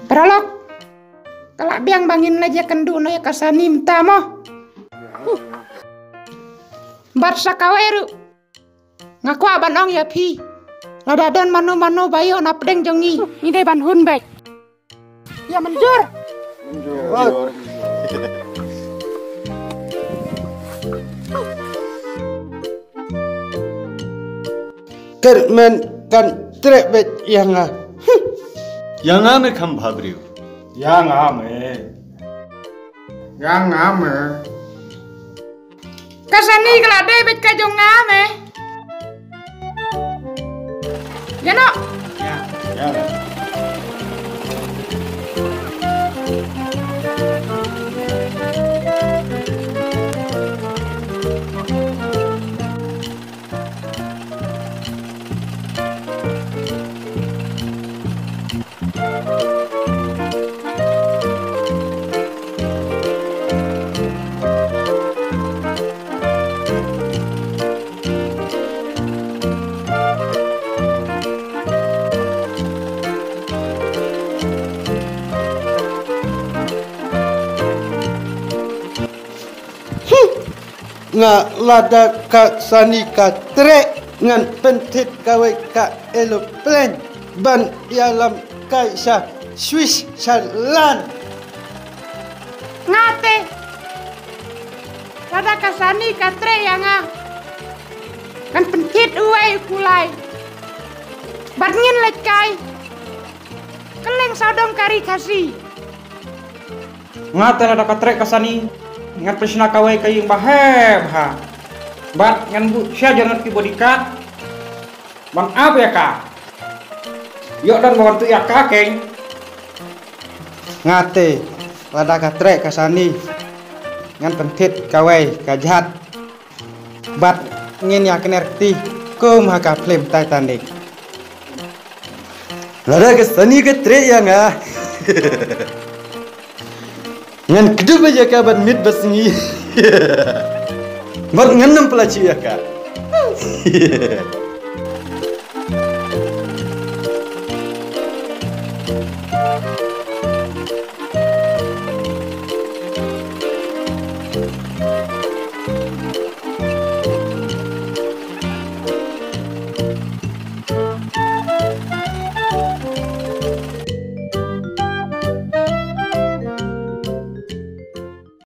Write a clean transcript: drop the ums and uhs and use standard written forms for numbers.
Perolok. Kalak biang bangin aja kendu no ya kasani minta mo. Barsa kaweru. Ngaku aban ong ya pi. Ladadon manu bayo na pedeng jongi. Ini ban hun baik. Ya menjur. Menjur. Kermen kan trebet yang 양암을 간 밥이요. 양암을 Kasani kelak debet ka jong ngame. Ya no. nga lada ka sani ka tre ngan pentit kawe ka aeroplane ban ialam kai sa Swiss Salan Ngate. Lada kasani katre yang kan pentit uai kulai. Batngin lekai. Keleng sodong kari kasih. Ngate lada katre kasani ngat pesna kawai kaying baheb ha. Bat ngan bu sia jangan ki bodikat. Bang apa ya ka? Yok dan bantu ya ka keng. ngate lada ka tre ka sani ngan pentit kawe ka jahat bat ngin ya kenerti ko ma ka flem Titanic lada ka sani ka tre yang ngan kedu baja ka ban mit basngi bat ngan nam pelaci ya ka